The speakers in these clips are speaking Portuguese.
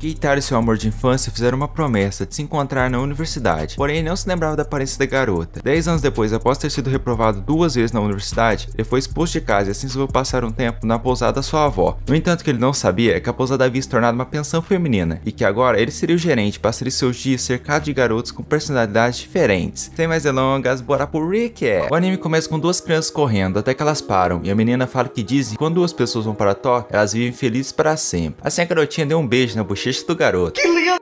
Keitaro e seu amor de infância fizeram uma promessa de se encontrar na universidade, porém ele não se lembrava da aparência da garota. 10 anos depois, após ter sido reprovado 2 vezes na universidade, ele foi expulso de casa e assim resolveu passar um tempo na pousada da sua avó. No entanto, o que ele não sabia é que a pousada havia se tornado uma pensão feminina e que agora ele seria o gerente, passaria seus dias cercado de garotos com personalidades diferentes. Sem mais delongas, bora pro recap! O anime começa com 2 crianças correndo até que elas param e a menina fala que dizem que quando 2 pessoas vão para Tóquio, elas vivem felizes para sempre. Assim a garotinha deu um beijo na bochecha do garoto. Que lindo!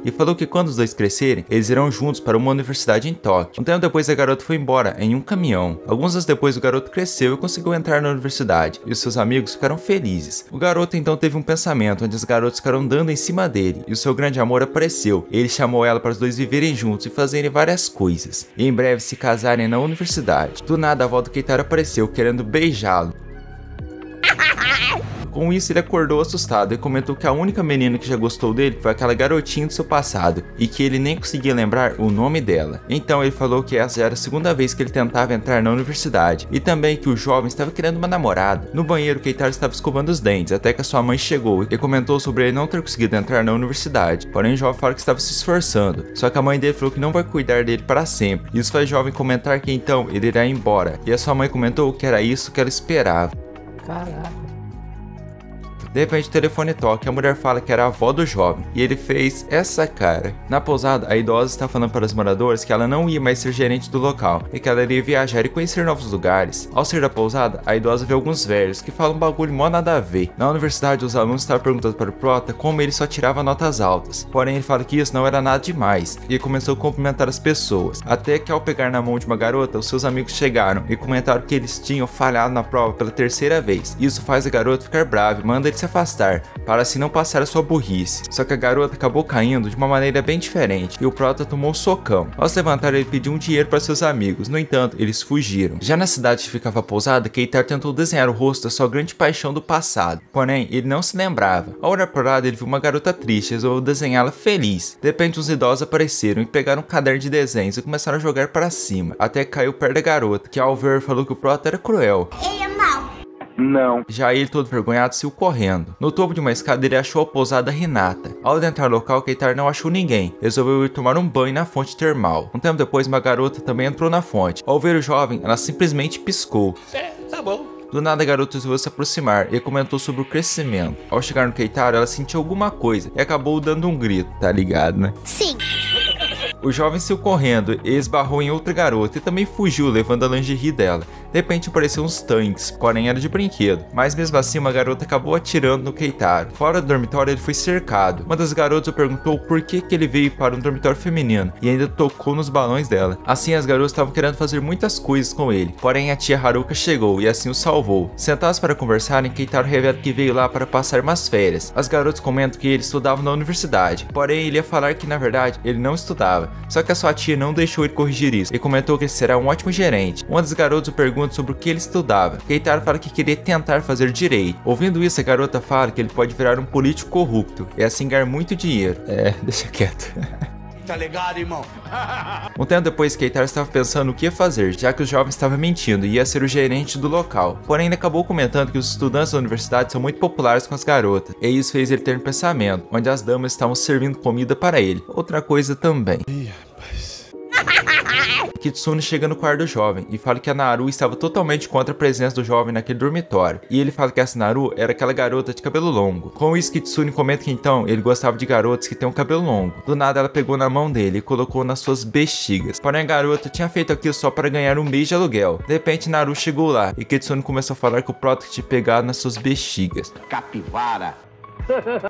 E falou que quando os dois crescerem, eles irão juntos para uma universidade em Tóquio. Um tempo depois, a garota foi embora em um caminhão. Alguns anos depois, o garoto cresceu e conseguiu entrar na universidade, e os seus amigos ficaram felizes. O garoto então teve um pensamento onde os garotos ficaram andando em cima dele, e o seu grande amor apareceu. Ele chamou ela para os dois viverem juntos e fazerem várias coisas, e em breve se casarem na universidade. Do nada, a avó do Keitaro apareceu, querendo beijá-lo. Com isso, ele acordou assustado e comentou que a única menina que já gostou dele foi aquela garotinha do seu passado e que ele nem conseguia lembrar o nome dela. Então ele falou que essa já era a segunda vez que ele tentava entrar na universidade e também que o jovem estava querendo uma namorada. No banheiro, Keitaro estava escovando os dentes até que a sua mãe chegou e comentou sobre ele não ter conseguido entrar na universidade. Porém, o jovem falou que estava se esforçando, só que a mãe dele falou que não vai cuidar dele para sempre. Isso faz o jovem comentar que então ele irá embora e a sua mãe comentou que era isso que ela esperava. Caraca. De repente o telefone toca e a mulher fala que era a avó do jovem, e ele fez essa cara. Na pousada, a idosa está falando para os moradores que ela não ia mais ser gerente do local, e que ela iria viajar e conhecer novos lugares. Ao sair da pousada, a idosa vê alguns velhos que falam um bagulho mó nada a ver. Na universidade, os alunos estavam perguntando para o prota como ele só tirava notas altas, porém ele fala que isso não era nada demais, e começou a cumprimentar as pessoas, até que ao pegar na mão de uma garota, os seus amigos chegaram e comentaram que eles tinham falhado na prova pela 3ª vez. Isso faz a garota ficar brava e manda ele se afastar, para assim não passar a sua burrice. Só que a garota acabou caindo de uma maneira bem diferente, e o prota tomou um socão. Ao se levantar, ele pediu um dinheiro para seus amigos, no entanto, eles fugiram. Já na cidade que ficava pousada, Keitaro tentou desenhar o rosto da sua grande paixão do passado, porém, ele não se lembrava. Ao olhar para o lado, ele viu uma garota triste e resolveu desenhá-la feliz. De repente, os idosos apareceram e pegaram um caderno de desenhos e começaram a jogar para cima, até que caiu perto da garota, que ao ver falou que o prota era cruel. Não. Já ele, todo vergonhado, saiu correndo. No topo de uma escada, ele achou a pousada Hinata. Ao adentrar no local, Keitaro não achou ninguém. Resolveu ir tomar um banho na fonte termal. Um tempo depois, uma garota também entrou na fonte. Ao ver o jovem, ela simplesmente piscou. Tá bom. Do nada, a garota resolveu se aproximar e comentou sobre o crescimento. Ao chegar no Keitaro, ela sentiu alguma coisa e acabou dando um grito, tá ligado, né? Sim. O jovem saiu correndo e esbarrou em outra garota e também fugiu, levando a lingerie dela. De repente apareceram uns tanques, porém era de brinquedo. Mas mesmo assim, uma garota acabou atirando no Keitaro. Fora do dormitório, ele foi cercado. Uma das garotas perguntou por que ele veio para um dormitório feminino e ainda tocou nos balões dela. Assim, as garotas estavam querendo fazer muitas coisas com ele, porém a tia Haruka chegou e assim o salvou. Sentados para conversarem, Keitaro revela que veio lá para passar umas férias. As garotas comentam que ele estudava na universidade, porém ele ia falar que na verdade ele não estudava. Só que a sua tia não deixou ele corrigir isso e comentou que ele será um ótimo gerente. Uma das garotas o pergunta sobre o que ele estudava. Keitaro fala que queria tentar fazer direito. Ouvindo isso, a garota fala que ele pode virar um político corrupto e assim ganhar muito dinheiro. Deixa quieto. Tá ligado, irmão? Um tempo depois, Keitaro estava pensando o que ia fazer, já que o jovem estava mentindo e ia ser o gerente do local. Porém, ele acabou comentando que os estudantes da universidade são muito populares com as garotas, e isso fez ele ter um pensamento, onde as damas estavam servindo comida para ele. Outra coisa também. Kitsune chega no quarto do jovem e fala que a Naru estava totalmente contra a presença do jovem naquele dormitório. E ele fala que essa Naru era aquela garota de cabelo longo. Com isso, Kitsune comenta que então ele gostava de garotas que têm um cabelo longo. Do nada, ela pegou na mão dele e colocou nas suas bexigas. Porém, a garota tinha feito aquilo só para ganhar um mês de aluguel. De repente, Naru chegou lá e Kitsune começou a falar que o prota tinha pegado nas suas bexigas. Capivara.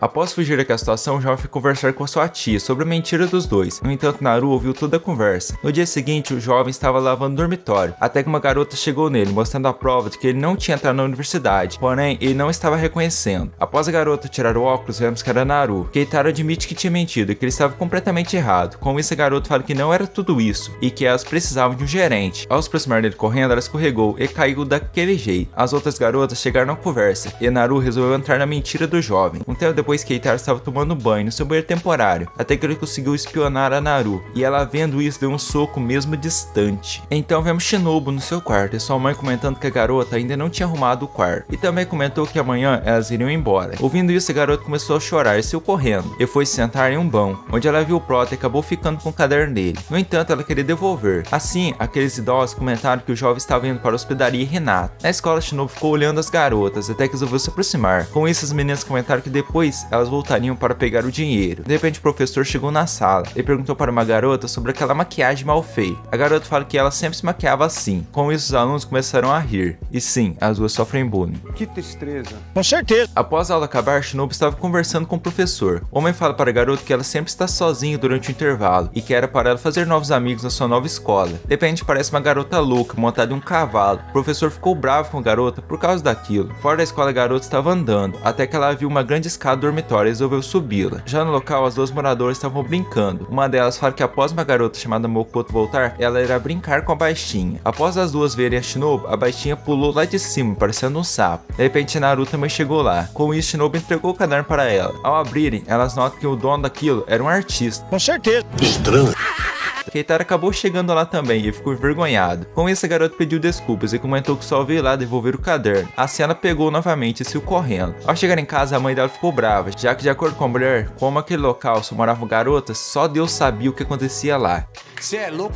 Após fugir daquela situação, o jovem foi conversar com a sua tia sobre a mentira dos dois. No entanto, Naru ouviu toda a conversa. No dia seguinte, o jovem estava lavando o dormitório, até que uma garota chegou nele, mostrando a prova de que ele não tinha entrado na universidade, porém, ele não estava reconhecendo. Após a garota tirar o óculos, vemos que era Naru. Keitaro admite que tinha mentido e que ele estava completamente errado. Com isso, a garota fala que não era tudo isso, e que elas precisavam de um gerente. Ao se aproximar dele correndo, ela escorregou e caiu daquele jeito. As outras garotas chegaram à conversa, e Naru resolveu entrar na mentira do jovem. Um tempo depois, Keitaro estava tomando banho no seu banheiro temporário, até que ele conseguiu espionar a Naru, e ela vendo isso deu um soco mesmo distante. Então vemos Shinobu no seu quarto e sua mãe comentando que a garota ainda não tinha arrumado o quarto, e também comentou que amanhã elas iriam embora. Ouvindo isso, a garota começou a chorar e saiu correndo, e foi se sentar em um banco, onde ela viu o Prota e acabou ficando com o caderno dele. No entanto, ela queria devolver. Assim, aqueles idosos comentaram que o jovem estava indo para a hospedaria Renato. Na escola, Shinobu ficou olhando as garotas até que resolveu se aproximar. Com isso, as meninas comentaram que depois elas voltariam para pegar o dinheiro. De repente, o professor chegou na sala e perguntou para uma garota sobre aquela maquiagem mal feita. A garota fala que ela sempre se maquiava assim. Com isso, os alunos começaram a rir. E sim, as duas sofrem bullying. Que tristeza. Com certeza. Após a aula acabar, Shinobu estava conversando com o professor. O homem fala para a garota que ela sempre está sozinha durante o intervalo e que era para ela fazer novos amigos na sua nova escola. De repente, parece uma garota louca montada em um cavalo. O professor ficou bravo com a garota por causa daquilo. Fora da escola, a garota estava andando, até que ela viu uma grande escada dormitória e resolveu subi-la. Já no local, as duas moradoras estavam brincando. Uma delas fala que após uma garota chamada Mokoto voltar, ela irá brincar com a baixinha. Após as duas verem a Shinobu, a baixinha pulou lá de cima, parecendo um sapo. De repente, Naru também chegou lá. Com isso, Shinobu entregou o caderno para ela. Ao abrirem, elas notam que o dono daquilo era um artista. Com certeza. Estranho. Keitaro acabou chegando lá também e ficou envergonhado. Com isso, a garota pediu desculpas e comentou que só veio lá devolver o caderno. Assim, ela pegou novamente e saiu correndo. Ao chegar em casa, a mãe dela ficou brava, já que, de acordo com a mulher, como aquele local só moravam garotas, só Deus sabia o que acontecia lá. Você é louco?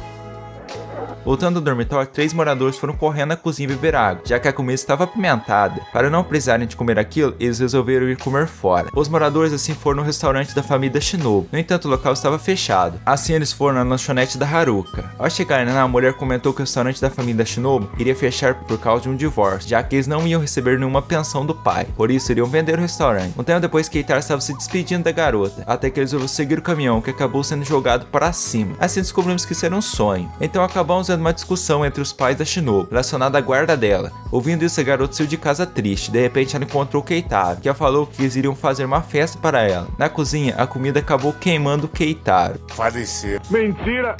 Voltando ao dormitório, 3 moradores foram correndo à cozinha beber água, já que a comida estava apimentada. Para não precisarem de comer aquilo, eles resolveram ir comer fora. Os moradores assim foram no restaurante da família Shinobu. No entanto, o local estava fechado. Assim, eles foram na lanchonete da Haruka. Ao chegarem lá, a mulher comentou que o restaurante da família Shinobu iria fechar por causa de um divórcio, já que eles não iam receber nenhuma pensão do pai. Por isso, iriam vender o restaurante. Um tempo depois, Keitaro estava se despedindo da garota, até que eles resolveram seguir o caminhão, que acabou sendo jogado para cima. Assim, descobrimos que isso era um sonho. Então, acabamos vendo uma discussão entre os pais da Shinobu, relacionada à guarda dela. Ouvindo isso, a garota saiu de casa triste. De repente, ela encontrou Keitaro, que ela falou que eles iriam fazer uma festa para ela. Na cozinha, a comida acabou queimando Keitaro. Faleceu. Mentira.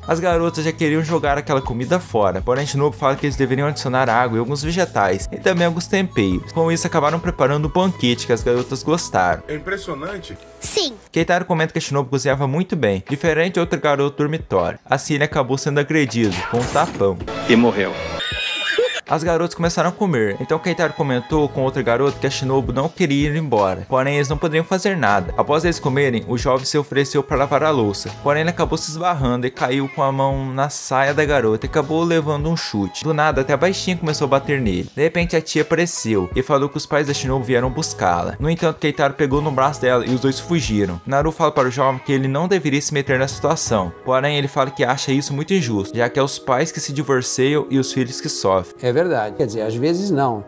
As garotas já queriam jogar aquela comida fora, porém Shinobu fala que eles deveriam adicionar água e alguns vegetais, e também alguns temperos. Com isso, acabaram preparando um banquete que as garotas gostaram. É impressionante. Sim. Keitaro comenta que a Shinobu cozinhava muito bem, diferente de outro garoto do dormitório. Assim, ele acabou sendo agredido com um tapão. E morreu. As garotas começaram a comer, então Keitaro comentou com outro garoto que a Shinobu não queria ir embora, porém eles não poderiam fazer nada. Após eles comerem, o jovem se ofereceu para lavar a louça, porém ele acabou se esbarrando e caiu com a mão na saia da garota e acabou levando um chute. Do nada, até a baixinha começou a bater nele. De repente, a tia apareceu e falou que os pais da Shinobu vieram buscá-la. No entanto, Keitaro pegou no braço dela e os dois fugiram. Naru fala para o jovem que ele não deveria se meter na situação, porém ele fala que acha isso muito injusto, já que é os pais que se divorciam e os filhos que sofrem. É verdade. Quer dizer, às vezes não.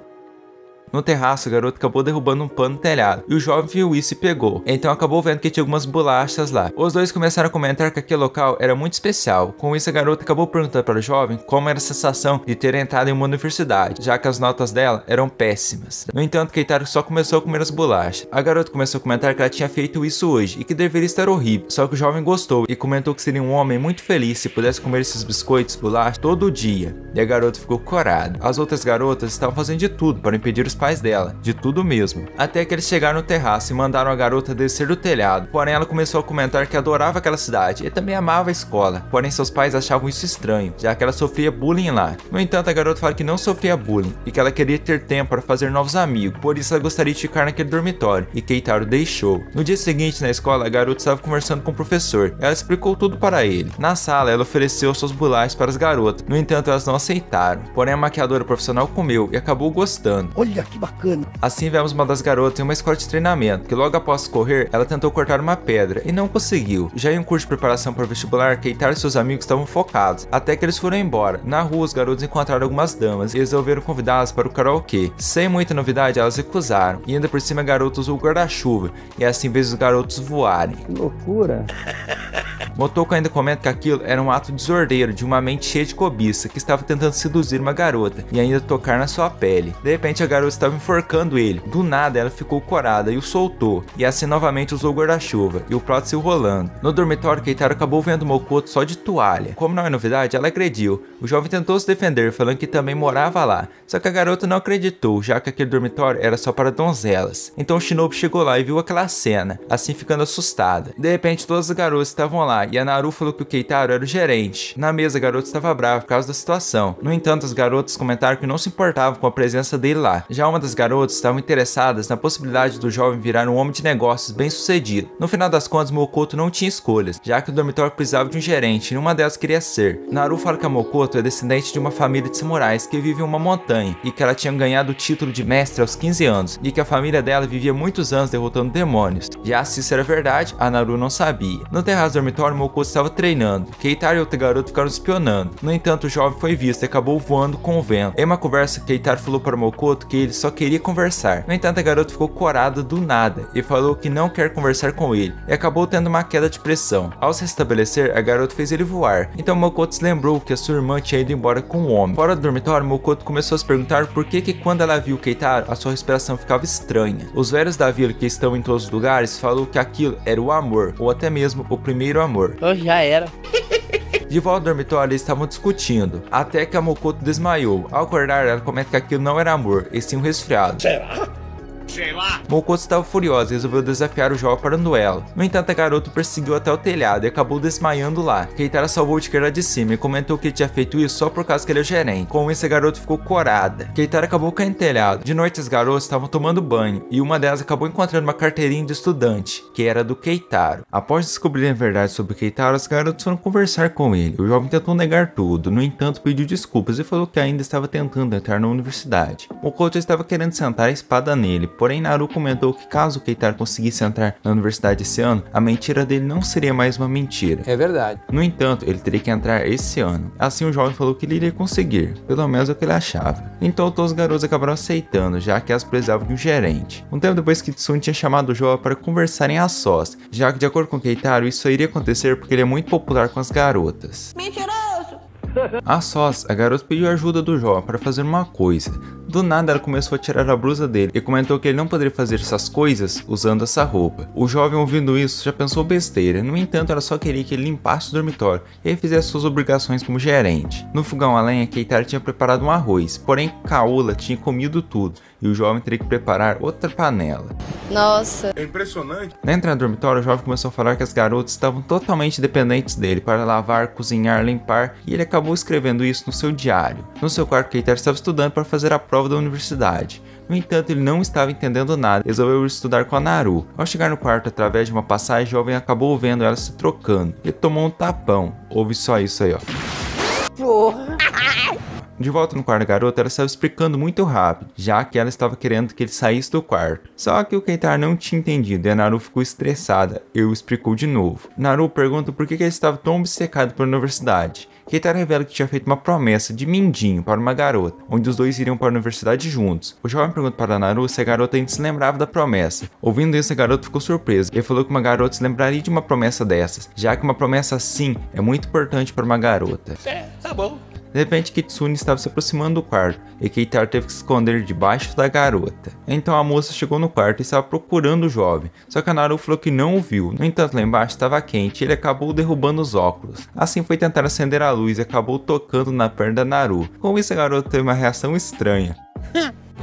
No terraço, o garoto acabou derrubando um pano no telhado, e o jovem viu isso e pegou. Então acabou vendo que tinha algumas bolachas lá. Os dois começaram a comentar que aquele local era muito especial. Com isso, a garota acabou perguntando para o jovem como era a sensação de ter entrado em uma universidade, já que as notas dela eram péssimas. No entanto, Keitaro só começou a comer as bolachas. A garota começou a comentar que ela tinha feito isso hoje, e que deveria estar horrível. Só que o jovem gostou, e comentou que seria um homem muito feliz se pudesse comer esses biscoitos, bolachas, todo dia. E a garota ficou corada. As outras garotas estavam fazendo de tudo para impedir os pais dela, de tudo mesmo. Até que eles chegaram no terraço e mandaram a garota descer do telhado. Porém, ela começou a comentar que adorava aquela cidade e também amava a escola. Porém, seus pais achavam isso estranho, já que ela sofria bullying lá. No entanto, a garota fala que não sofria bullying e que ela queria ter tempo para fazer novos amigos. Por isso, ela gostaria de ficar naquele dormitório, e Keitaro deixou. No dia seguinte, na escola, a garota estava conversando com o professor. Ela explicou tudo para ele. Na sala, ela ofereceu suas bolachas para as garotas. No entanto, elas não aceitaram. Porém, a maquiadora profissional comeu e acabou gostando. Olha que bacana. Assim, vemos uma das garotas em uma escola de treinamento, que logo após correr, ela tentou cortar uma pedra e não conseguiu. Já em um curso de preparação para o vestibular, Keitaro e seus amigos estavam focados, até que eles foram embora. Na rua, os garotos encontraram algumas damas e resolveram convidá-las para o karaokê. Sem muita novidade, elas recusaram, e ainda por cima a garota usou o guarda-chuva, e assim fez os garotos voarem. Que loucura. Motoko ainda comenta que aquilo era um ato desordeiro de uma mente cheia de cobiça que estava tentando seduzir uma garota e ainda tocar na sua pele. De repente a garota estava enforcando ele. Do nada ela ficou corada e o soltou, e assim novamente usou o guarda-chuva e o plot saiu rolando. No dormitório, Keitaro acabou vendo Mokoto só de toalha. Como não é novidade, ela agrediu. O jovem tentou se defender, falando que também morava lá, só que a garota não acreditou, já que aquele dormitório era só para donzelas. Então Shinobu chegou lá e viu aquela cena, assim ficando assustada. De repente todas as garotas estavam lá e a Naru falou que o Keitaro era o gerente. Na mesa a garota estava brava por causa da situação. No entanto, as garotas comentaram que não se importavam com a presença dele lá. Já uma das garotas estavam interessadas na possibilidade do jovem virar um homem de negócios bem sucedido. No final das contas, Mokoto não tinha escolhas, já que o dormitório precisava de um gerente e nenhuma delas queria ser. Naru fala que a Mokoto é descendente de uma família de samurais que vive em uma montanha e que ela tinha ganhado o título de mestre aos 15 anos e que a família dela vivia muitos anos derrotando demônios. Já se isso era verdade, a Naru não sabia. No terraço do dormitório, Mokoto estava treinando. Keitaro e outro garoto ficaram espionando. No entanto, o jovem foi visto e acabou voando com o vento. Em uma conversa, Keitaro falou para Mokoto que ele só queria conversar. No entanto, a garota ficou corada do nada e falou que não quer conversar com ele e acabou tendo uma queda de pressão. Ao se restabelecer, a garota fez ele voar. Então Mokoto se lembrou que a sua irmã tinha ido embora com um homem. Fora do dormitório, Mokoto começou a se perguntar por que quando ela viu Keitaro, a sua respiração ficava estranha. Os velhos da vila que estão em todos os lugares falaram que aquilo era o amor, ou até mesmo o primeiro amor. Já era. De volta ao dormitório, eles estavam discutindo, até que a Mokoto desmaiou. Ao acordar, ela comenta que aquilo não era amor, e sim um resfriado. Sei lá. Mokoto estava furiosa e resolveu desafiar o jovem para um duelo. No entanto, a garota o perseguiu até o telhado e acabou desmaiando lá. Keitaro salvou de cair lá de cima e comentou que ele tinha feito isso só por causa que ele é o gerente. Com isso, a garota ficou corada. Keitaro acabou caindo no telhado. De noite, as garotas estavam tomando banho e uma delas acabou encontrando uma carteirinha de estudante, que era do Keitaro. Após descobrirem a verdade sobre Keitaro, as garotas foram conversar com ele. O jovem tentou negar tudo, no entanto, pediu desculpas e falou que ainda estava tentando entrar na universidade. Mokoto estava querendo sentar a espada nele, porém Naru comentou que caso Keitaro conseguisse entrar na universidade esse ano, a mentira dele não seria mais uma mentira. É verdade. No entanto, ele teria que entrar esse ano. Assim o jovem falou que ele iria conseguir, pelo menos é o que ele achava. Então todos os garotos acabaram aceitando, já que elas precisavam de um gerente. Um tempo depois, Kitsune tinha chamado o jovem para conversarem a sós, já que de acordo com Keitaro, isso só iria acontecer porque ele é muito popular com as garotas. Mentiroso! A sós, a garota pediu ajuda do jovem para fazer uma coisa. Do nada ela começou a tirar a blusa dele e comentou que ele não poderia fazer essas coisas usando essa roupa. O jovem, ouvindo isso, já pensou besteira. No entanto, ela só queria que ele limpasse o dormitório e fizesse suas obrigações como gerente. No fogão a lenha, Keitaro tinha preparado um arroz, porém Kaola tinha comido tudo e o jovem teria que preparar outra panela. Nossa. É impressionante. Na entrada do dormitório, o jovem começou a falar que as garotas estavam totalmente dependentes dele para lavar, cozinhar, limpar, e ele acabou escrevendo isso no seu diário. No seu quarto, Keitaro estava estudando para fazer a prova da universidade. No entanto, ele não estava entendendo nada e resolveu estudar com a Naru. Ao chegar no quarto através de uma passagem, o jovem acabou vendo ela se trocando e tomou um tapão. Ouve só isso aí, ó. Porra. De volta no quarto da garota, ela estava explicando muito rápido, já que ela estava querendo que ele saísse do quarto. Só que o Keitaro não tinha entendido e a Naru ficou estressada e o explicou de novo. Naru pergunta por que ele estava tão obcecado pela universidade. Keitaro revela que tinha feito uma promessa de mindinho para uma garota, onde os dois iriam para a universidade juntos. O jovem pergunta para a Naru se a garota ainda se lembrava da promessa. Ouvindo isso, a garota ficou surpresa e falou que uma garota se lembraria de uma promessa dessas, já que uma promessa assim é muito importante para uma garota. Tá bom. De repente, Kitsune estava se aproximando do quarto e Keitaro teve que se esconder debaixo da garota. Então a moça chegou no quarto e estava procurando o jovem, só que a Naru falou que não o viu. No entanto, lá embaixo estava quente e ele acabou derrubando os óculos. Assim foi tentar acender a luz e acabou tocando na perna da Naru. Com isso, a garota teve uma reação estranha.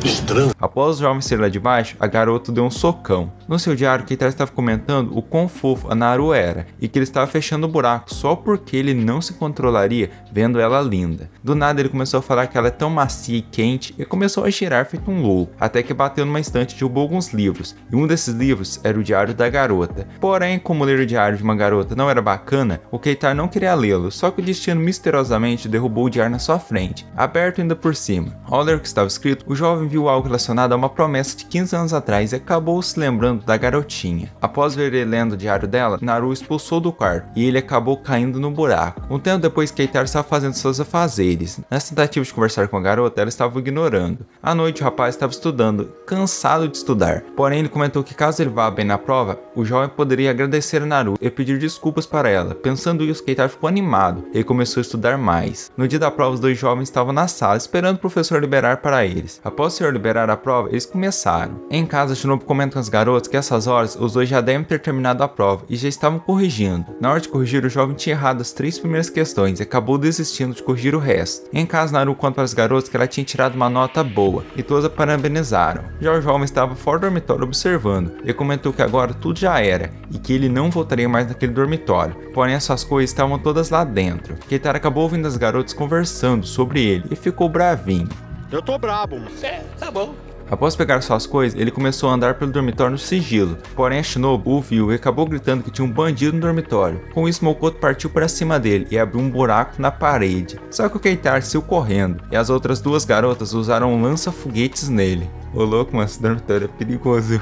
Estranho. Após o jovem sair lá de baixo, a garota deu um socão. No seu diário, Keitaro estava comentando o quão fofo a Naru era e que ele estava fechando o buraco só porque ele não se controlaria vendo ela linda. Do nada ele começou a falar que ela é tão macia e quente e começou a girar feito um louco, até que bateu numa estante e derrubou alguns livros, e um desses livros era o diário da garota. Porém, como ler o diário de uma garota não era bacana, o Keitaro não queria lê-lo, só que o destino misteriosamente derrubou o diário na sua frente, aberto ainda por cima. Ao ler o que estava escrito, o jovem viu algo relacionado a uma promessa de 15 anos atrás e acabou se lembrando lembrando da garotinha. Após ver ele lendo o diário dela, Naru expulsou do quarto e ele acabou caindo no buraco. Um tempo depois, Keitaro estava fazendo seus afazeres. Nessa tentativa de conversar com a garota, ela estava ignorando. À noite, o rapaz estava estudando, cansado de estudar. Porém, ele comentou que caso ele vá bem na prova, o jovem poderia agradecer a Naru e pedir desculpas para ela. Pensando isso, Keitaro ficou animado e começou a estudar mais. No dia da prova, os dois jovens estavam na sala, esperando o professor liberar para eles. Após o senhor liberar a prova, eles começaram. Em casa, Shinobu comenta com as garotas que essas horas os dois já devem ter terminado a prova e já estavam corrigindo. Na hora de corrigir, o jovem tinha errado as 3 primeiras questões e acabou desistindo de corrigir o resto. Em casa, Naru conta para as garotas que ela tinha tirado uma nota boa e todas a parabenizaram. Já o jovem estava fora do dormitório observando e comentou que agora tudo já era e que ele não voltaria mais naquele dormitório, porém as suas coisas estavam todas lá dentro. Keitaro acabou ouvindo as garotas conversando sobre ele e ficou bravinho. Eu tô brabo, mano. Tá bom. Após pegar suas coisas, ele começou a andar pelo dormitório no sigilo, porém a Shinobu o viu e acabou gritando que tinha um bandido no dormitório. Com isso, Mokoto partiu para cima dele e abriu um buraco na parede. Só que o Keitaro saiu correndo e as outras 2 garotas usaram um lança-foguetes nele. Ô louco, mano, esse dormitório é perigoso.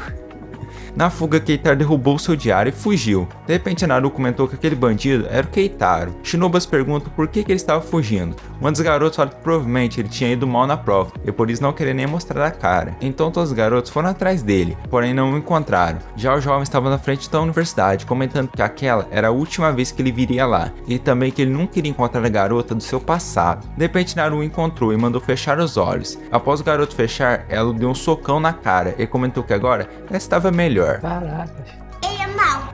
Na fuga, Keitaro derrubou seu diário e fugiu. De repente, Naru comentou que aquele bandido era o Keitaro. Shinobu pergunta por que ele estava fugindo. Uma das garotas fala que provavelmente ele tinha ido mal na prova e por isso não queria nem mostrar a cara. Então todos os garotos foram atrás dele, porém não o encontraram. Já o jovem estava na frente da universidade, comentando que aquela era a última vez que ele viria lá e também que ele nunca iria encontrar a garota do seu passado. De repente, Naru o encontrou e mandou fechar os olhos. Após o garoto fechar, ela o deu um socão na cara e comentou que agora ela estava melhor. Caracas.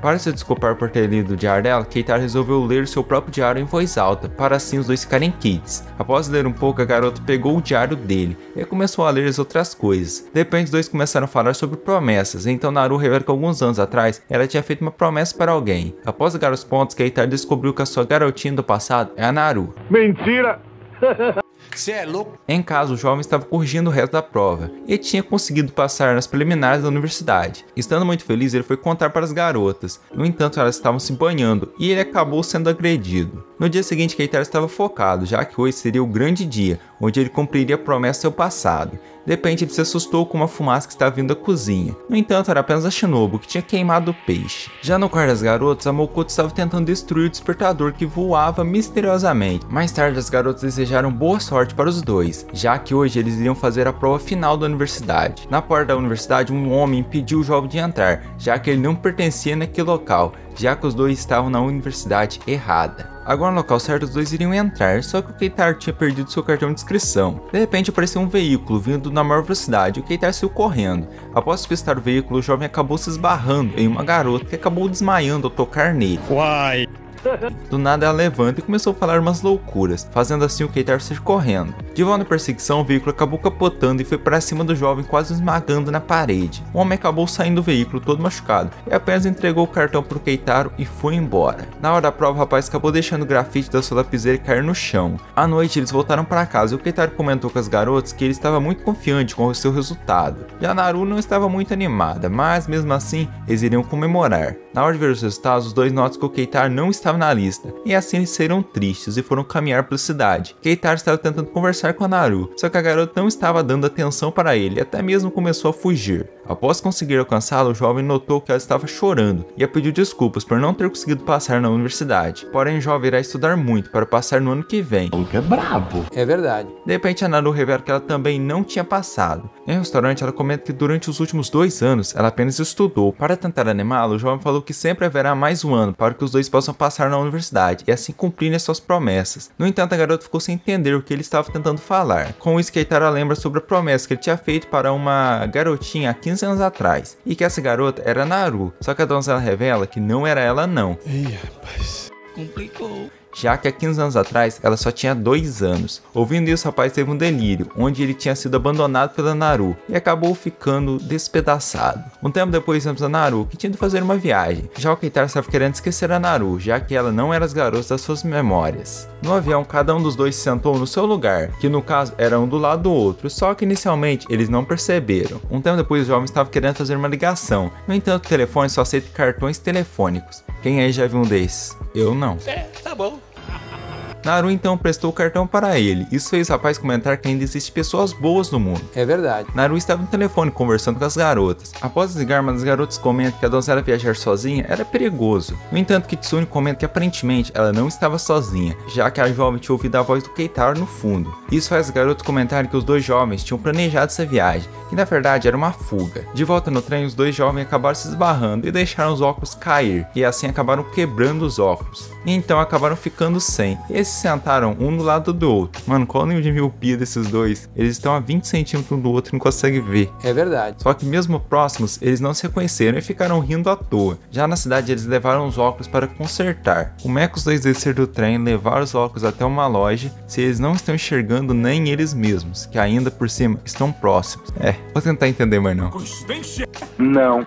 Para se desculpar por ter lido o diário dela, Keitaro resolveu ler o seu próprio diário em voz alta, para assim os dois ficarem quites. Após ler um pouco, a garota pegou o diário dele e começou a ler as outras coisas. De repente, os dois começaram a falar sobre promessas, então Naru revela que alguns anos atrás, ela tinha feito uma promessa para alguém. Após ligar os pontos, Keitaro descobriu que a sua garotinha do passado é a Naru. Mentira! Você é louco? Em casa, o jovem estava corrigindo o resto da prova e tinha conseguido passar nas preliminares da universidade. Estando muito feliz, ele foi contar para as garotas. No entanto, elas estavam se banhando e ele acabou sendo agredido. No dia seguinte, Keitaro estava focado, já que hoje seria o grande dia, onde ele cumpriria a promessa do seu passado. De repente, ele se assustou com uma fumaça que estava vindo da cozinha. No entanto, era apenas a Shinobu que tinha queimado o peixe. Já no quarto das garotas, a Mokoto estava tentando destruir o despertador que voava misteriosamente. Mais tarde, as garotas desejaram boa sorte para os dois, já que hoje eles iriam fazer a prova final da universidade. Na porta da universidade, um homem impediu o jovem de entrar, já que ele não pertencia naquele local, já que os dois estavam na universidade errada. Agora no local certo, os dois iriam entrar, só que o Keitaro tinha perdido seu cartão de inscrição. De repente apareceu um veículo vindo na maior velocidade e o Keitaro saiu correndo. Após despistar o veículo, o jovem acabou se esbarrando em uma garota que acabou desmaiando ao tocar nele. Uai! Do nada ela levanta e começou a falar umas loucuras, fazendo assim o Keitaro sair correndo. De volta na perseguição, o veículo acabou capotando e foi para cima do jovem, quase esmagando na parede. O homem acabou saindo do veículo todo machucado e apenas entregou o cartão para o Keitaro e foi embora. Na hora da prova, o rapaz acabou deixando o grafite da sua lapiseira cair no chão. À noite, eles voltaram para casa e o Keitaro comentou com as garotas que ele estava muito confiante com o seu resultado. Já Naru não estava muito animada, mas mesmo assim, eles iriam comemorar. Na hora de ver os resultados, os dois notam que o Keitaro não estava na lista, e assim eles saíram tristes e foram caminhar pela cidade. Keitaro estava tentando conversar com a Naru, só que a garota não estava dando atenção para ele e até mesmo começou a fugir. Após conseguir alcançá-la, o jovem notou que ela estava chorando e a pediu desculpas por não ter conseguido passar na universidade. Porém, o jovem irá estudar muito para passar no ano que vem. O que é brabo? É verdade. De repente, a Naru revela que ela também não tinha passado. Em um restaurante, ela comenta que durante os últimos 2 anos, ela apenas estudou. Para tentar animá-la, o jovem falou que sempre haverá mais um ano para que os dois possam passar na universidade e assim cumprirem suas promessas. No entanto, a garota ficou sem entender o que ele estava tentando falar. Com isso, Keitaro lembra sobre a promessa que ele tinha feito para uma garotinha há 15 anos atrás, e que essa garota era Naru, só que a donzela revela que não era ela não. Ih, rapaz, complicou. Já que há 15 anos atrás ela só tinha 2 anos. Ouvindo isso, o rapaz teve um delírio, onde ele tinha sido abandonado pela Naru e acabou ficando despedaçado. Um tempo depois vemos a Naru, que tinha de fazer uma viagem. Já o Keitaro estava querendo esquecer a Naru, já que ela não era as garotas das suas memórias. No avião, cada um dos dois se sentou no seu lugar, que no caso era um do lado do outro, só que inicialmente eles não perceberam. Um tempo depois, o jovem estava querendo fazer uma ligação. No entanto, o telefone só aceita cartões telefônicos. Quem aí já viu um desses? Eu não. Tá bom. Naru então prestou o cartão para ele. Isso fez o rapaz comentar que ainda existem pessoas boas no mundo. É verdade. Naru estava no telefone conversando com as garotas. Após desligar, uma das garotas comenta que a donzela viajar sozinha era perigoso. No entanto, Kitsune comenta que aparentemente ela não estava sozinha, já que a jovem tinha ouvido a voz do Keitaro no fundo. Isso faz os garotos comentarem que os dois jovens tinham planejado essa viagem, que na verdade era uma fuga. De volta no trem, os dois jovens acabaram se esbarrando e deixaram os óculos cair, e assim acabaram quebrando os óculos. E então acabaram ficando sem. E eles se sentaram um do lado do outro. Mano, qual o nível de miopia desses dois? Eles estão a 20 centímetros um do outro e não conseguem ver. É verdade. Só que mesmo próximos, eles não se reconheceram e ficaram rindo à toa. Já na cidade, eles levaram os óculos para consertar. Como é que os dois desceram do trem, levaram os óculos até uma loja, se eles não estão enxergando nem eles mesmos, que ainda por cima estão próximos? Vou tentar entender, mas não. Não.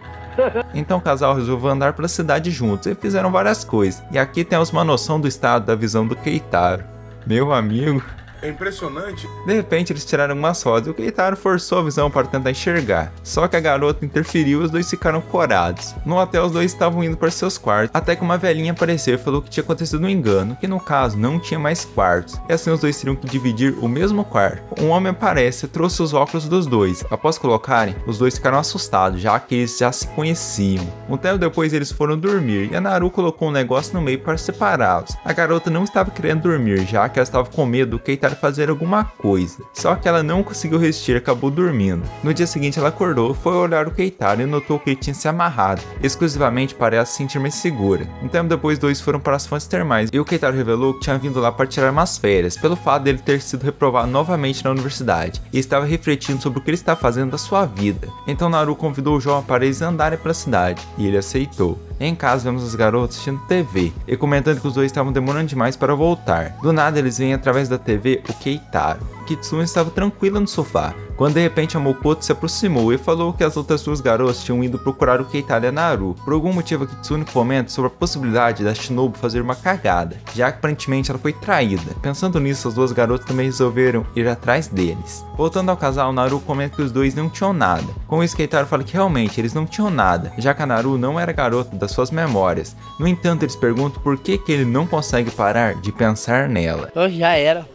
Então o casal resolveu andar pela cidade juntos e fizeram várias coisas. E aqui temos uma noção do estado da visão do Keitaro. Meu amigo... É impressionante. De repente eles tiraram umas rodas e o Keitaro forçou a visão para tentar enxergar. Só que a garota interferiu e os dois ficaram corados. No hotel os dois estavam indo para seus quartos, até que uma velhinha apareceu e falou que tinha acontecido um engano, que no caso não tinha mais quartos. E assim os dois teriam que dividir o mesmo quarto. Um homem aparece e trouxe os óculos dos dois. Após colocarem, os dois ficaram assustados, já que eles já se conheciam. Um tempo depois eles foram dormir e a Naru colocou um negócio no meio para separá-los. A garota não estava querendo dormir, já que ela estava com medo do Keitaro fazer alguma coisa. Só que ela não conseguiu resistir e acabou dormindo. No dia seguinte ela acordou, foi olhar o Keitaro e notou que ele tinha se amarrado, exclusivamente para ela se sentir mais segura. Um tempo depois, dois foram para as fontes termais e o Keitaro revelou que tinha vindo lá para tirar umas férias, pelo fato dele ter sido reprovado novamente na universidade e estava refletindo sobre o que ele está fazendo da sua vida. Então Naru convidou o jovem para eles andarem pela cidade e ele aceitou. Em casa vemos os garotos assistindo TV e comentando que os dois estavam demorando demais para voltar. Do nada eles veem através da TV o Keitaro. Kitsune estava tranquila no sofá, quando de repente a Mokoto se aproximou e falou que as outras duas garotas tinham ido procurar o Keitaro e a Naru. Por algum motivo a Kitsune comenta sobre a possibilidade da Shinobu fazer uma cagada, já que aparentemente ela foi traída. Pensando nisso, as duas garotas também resolveram ir atrás deles. Voltando ao casal, Naru comenta que os dois não tinham nada. Com isso, Keitaro fala que realmente eles não tinham nada, já que a Naru não era garota das suas memórias. No entanto, eles perguntam por que ele não consegue parar de pensar nela. Já era.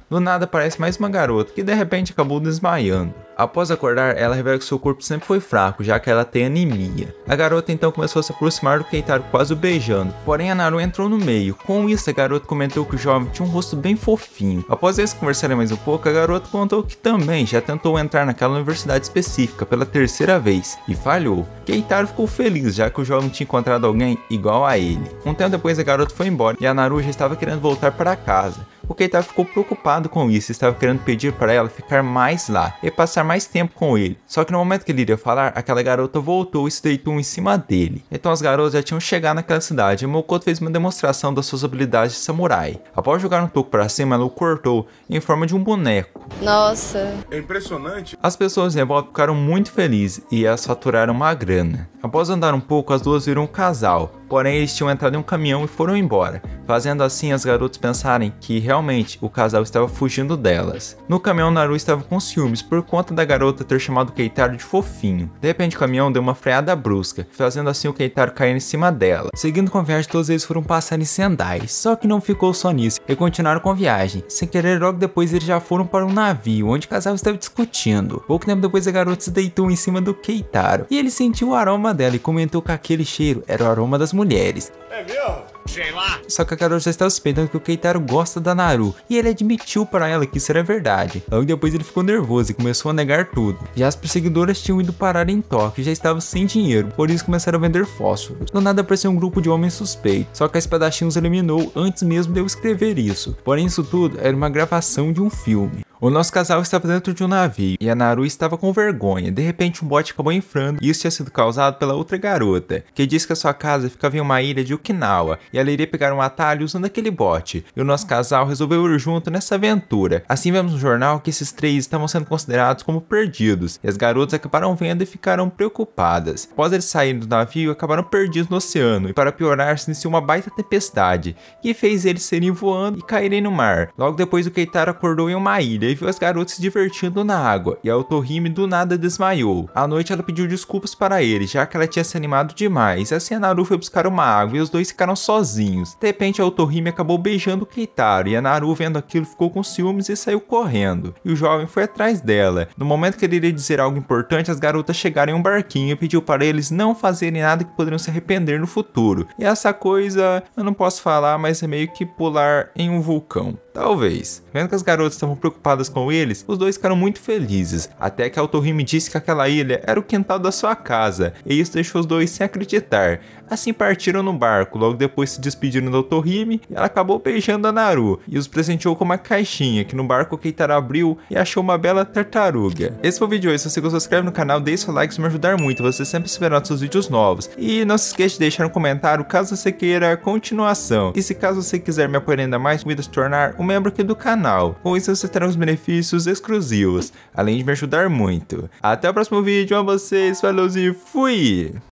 Do nada aparece mais uma garota que de repente acabou desmaiando. Após acordar, ela revela que seu corpo sempre foi fraco, já que ela tem anemia. A garota então começou a se aproximar do Keitaro, quase o beijando, porém a Naru entrou no meio. Com isso, a garota comentou que o jovem tinha um rosto bem fofinho. Após eles conversarem mais um pouco, a garota contou que também já tentou entrar naquela universidade específica pela terceira vez, e falhou. Keitaro ficou feliz, já que o jovem tinha encontrado alguém igual a ele. Um tempo depois, a garota foi embora, e a Naru já estava querendo voltar para casa. O Keitaro ficou preocupado com isso e estava querendo pedir para ela ficar mais lá e passar mais tempo com ele. Só que no momento que ele iria falar, aquela garota voltou e se deitou em cima dele. Então as garotas já tinham chegado naquela cidade e Mokoto fez uma demonstração das suas habilidades de samurai. Após jogar um toco para cima, ela o cortou em forma de um boneco. Nossa. É impressionante. As pessoas em volta ficaram muito felizes e elas faturaram uma grana. Após andar um pouco, as duas viram um casal. Porém, eles tinham entrado em um caminhão e foram embora, fazendo assim as garotas pensarem que realmente o casal estava fugindo delas. No caminhão, Naru estava com ciúmes por conta da garota ter chamado o Keitaro de fofinho. De repente, o caminhão deu uma freada brusca, fazendo assim o Keitaro cair em cima dela. Seguindo com a viagem, todos eles foram passar em Sendai, só que não ficou só nisso, e continuaram com a viagem. Sem querer, logo depois eles já foram para um navio, onde o casal estava discutindo. Pouco tempo depois, a garota se deitou em cima do Keitaro, e ele sentiu o aroma dela e comentou que aquele cheiro era o aroma das mulheres. É mesmo? Sei lá. Só que a garota já estava suspeitando que o Keitaro gosta da Naru, e ele admitiu para ela que isso era verdade. Logo depois ele ficou nervoso e começou a negar tudo. Já as perseguidoras tinham ido parar em Tóquio e já estavam sem dinheiro, por isso começaram a vender fósforos. Do nada apareceu um grupo de homens suspeitos, só que a espadachim os eliminou antes mesmo de eu escrever isso. Porém isso tudo era uma gravação de um filme. O nosso casal estava dentro de um navio e a Naru estava com vergonha. De repente um bote acabou inflando e isso tinha sido causado pela outra garota, que disse que a sua casa ficava em uma ilha de Okinawa e ela iria pegar um atalho usando aquele bote. E o nosso casal resolveu ir junto nessa aventura. Assim vemos no jornal que esses três estavam sendo considerados como perdidos e as garotas acabaram vendo e ficaram preocupadas. Após eles saírem do navio, acabaram perdidos no oceano e para piorar se iniciou uma baita tempestade que fez eles serem voando e caírem no mar. Logo depois o Keitaro acordou em uma ilha e viu as garotas se divertindo na água e a Otohime do nada desmaiou. À noite ela pediu desculpas para ele, já que ela tinha se animado demais. Assim a Naru foi buscar uma água e os dois ficaram sozinhos. De repente a Otohime acabou beijando o Keitaro e a Naru, vendo aquilo, ficou com ciúmes e saiu correndo. E o jovem foi atrás dela. No momento que ele iria dizer algo importante, as garotas chegaram em um barquinho e pediu para eles não fazerem nada que poderiam se arrepender no futuro. E essa coisa, eu não posso falar, mas é meio que pular em um vulcão. Talvez. Vendo que as garotas estavam preocupadas com eles, os dois ficaram muito felizes, até que a Otohime disse que aquela ilha era o quintal da sua casa, e isso deixou os dois sem acreditar. Assim partiram no barco, logo depois se despediram da Otohime, e ela acabou beijando a Naru, e os presenteou com uma caixinha, que no barco o Keitaro abriu e achou uma bela tartaruga. Esse foi o vídeo de hoje. Se você gostou, se inscreve no canal, deixe seu like, isso me ajudar muito, você sempre espera nossos vídeos novos. E não se esqueça de deixar um comentário caso você queira a continuação. E se caso você quiser me apoiar ainda mais, convido a se tornar um membro aqui do canal. Com isso você terá os benefícios exclusivos, além de me ajudar muito. Até o próximo vídeo, a vocês, falou e fui!